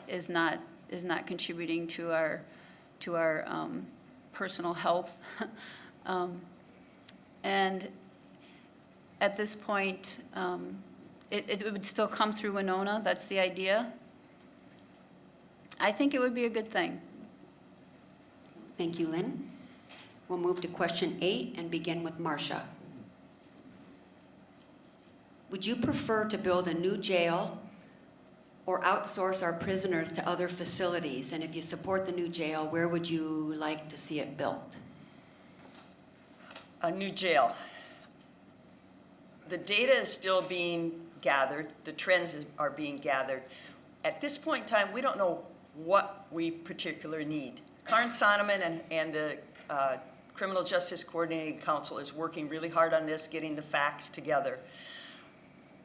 is not contributing to our personal health. And at this point, it would still come through Winona. That's the idea. I think it would be a good thing. Thank you, Lynn. We'll move to question 8 and begin with Marcia. Would you prefer to build a new jail or outsource our prisoners to other facilities? And if you support the new jail, where would you like to see it built? A new jail. The data is still being gathered. The trends are being gathered. At this point in time, we don't know what we particularly need. Karen Sonneman and the Criminal Justice Coordinating Council is working really hard on this, getting the facts together.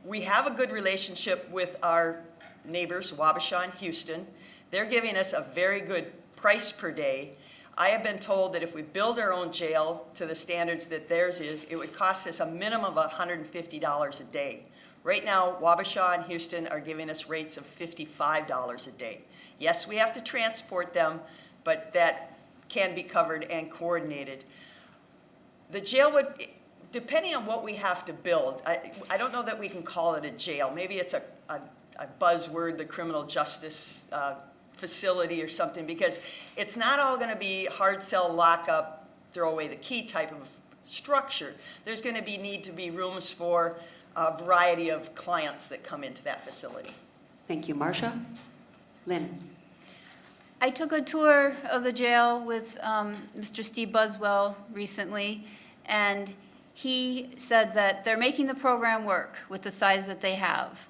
We have a good relationship with our neighbors, Wabasha and Houston. They're giving us a very good price per day. I have been told that if we build our own jail to the standards that theirs is, it would cost us a minimum of $150 a day. Right now, Wabasha and Houston are giving us rates of $55 a day. Yes, we have to transport them, but that can be covered and coordinated. The jail would, depending on what we have to build, I don't know that we can call it a jail. Maybe it's a buzzword, the criminal justice facility or something, because it's not all going to be hard cell, lock up, throw away the key type of structure. There's going to need to be rooms for a variety of clients that come into that facility. Thank you, Marcia. Lynn. I took a tour of the jail with Mr. Steve Buswell recently, and he said that they're making the program work with the size that they have.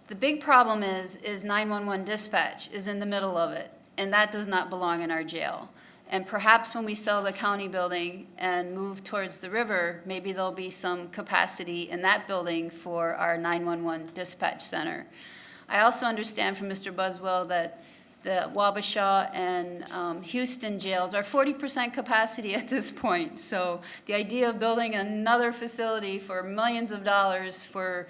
The big problem is 911 dispatch is in the middle of it, and that does not belong in our jail. And perhaps when we sell the county building and move towards the river, maybe there'll be some capacity in that building for our 911 dispatch center. I also understand from Mr. Buswell that the Wabasha and Houston jails are 40% capacity at this point. So the idea of building another facility for millions of dollars for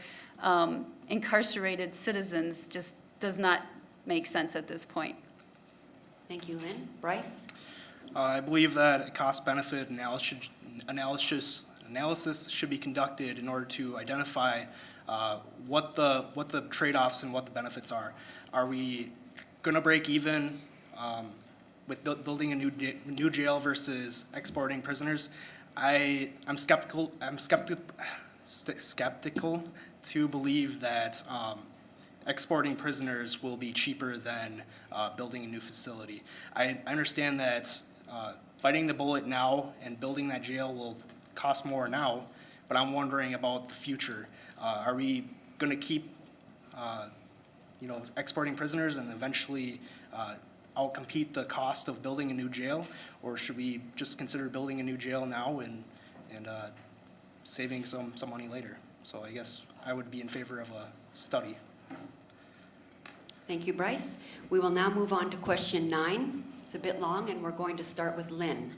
incarcerated citizens just does not make sense at this point. Thank you, Lynn. Bryce? I believe that a cost-benefit analysis should be conducted in order to identify what the trade-offs and what the benefits are. Are we going to break even with building a new jail versus exporting prisoners? I'm skeptical to believe that exporting prisoners will be cheaper than building a new facility. I understand that biting the bullet now and building that jail will cost more now, but I'm wondering about the future. Are we going to keep exporting prisoners and eventually outcompete the cost of building a new jail, or should we just consider building a new jail now and saving some money later? So I guess I would be in favor of a study. Thank you, Bryce. We will now move on to question 9. It's a bit long, and we're going to start with Lynn.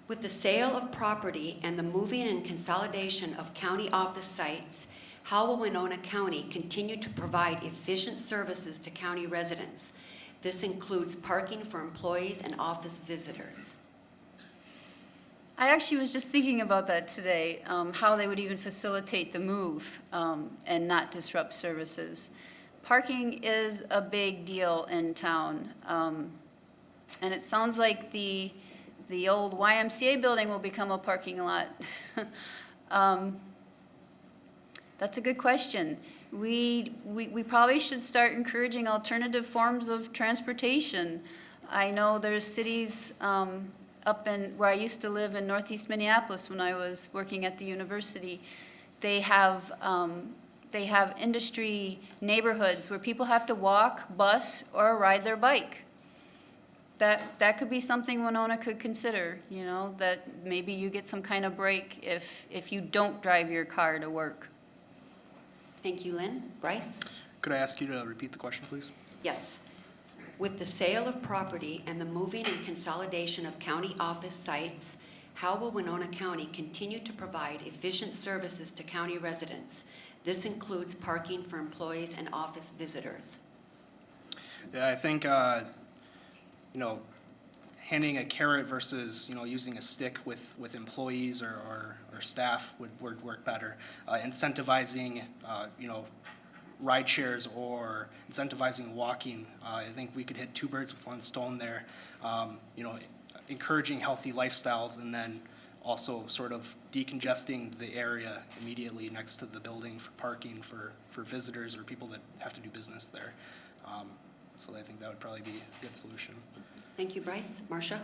With the sale of property and the moving and consolidation of county office sites, how will Winona County continue to provide efficient services to county residents? This includes parking for employees and office visitors. I actually was just thinking about that today, how they would even facilitate the move and not disrupt services. Parking is a big deal in town, and it sounds like the old YMCA building will become a parking lot. That's a good question. We probably should start encouraging alternative forms of transportation. I know there's cities up in where I used to live in Northeast Minneapolis when I was working at the university. They have industry neighborhoods where people have to walk, bus, or ride their bike. That could be something Winona could consider, that maybe you get some kind of break if you don't drive your car to work. Thank you, Lynn. Bryce? Could I ask you to repeat the question, please? Yes. With the sale of property and the moving and consolidation of county office sites, how will Winona County continue to provide efficient services to county residents? This includes parking for employees and office visitors. Yeah, I think, you know, handing a carrot versus, you know, using a stick with employees or staff would work better. Incentivizing, you know, ride shares or incentivizing walking, I think we could hit two birds with one stone there. You know, encouraging healthy lifestyles and then also sort of decongesting the area immediately next to the building for parking for visitors or people that have to do business there. So I think that would probably be a good solution. Thank you, Bryce. Marcia?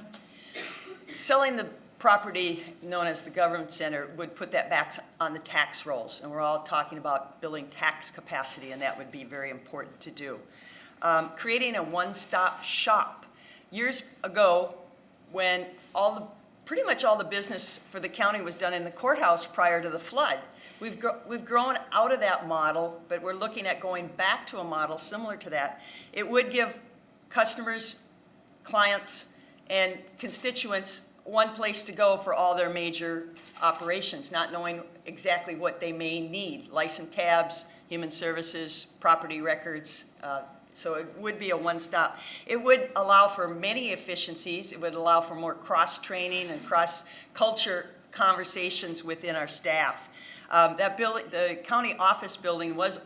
Selling the property known as the government center would put that back on the tax rolls, and we're all talking about building tax capacity, and that would be very important to do. Creating a one-stop shop. Years ago, when pretty much all the business for the county was done in the courthouse prior to the flood, we've grown out of that model, but we're looking at going back to a model similar to that. It would give customers, clients, and constituents one place to go for all their major operations, not knowing exactly what they may need. License tabs, human services, property records. So it would be a one-stop. It would allow for many efficiencies. It would allow for more cross-training and cross-culture conversations within our staff. The county office building was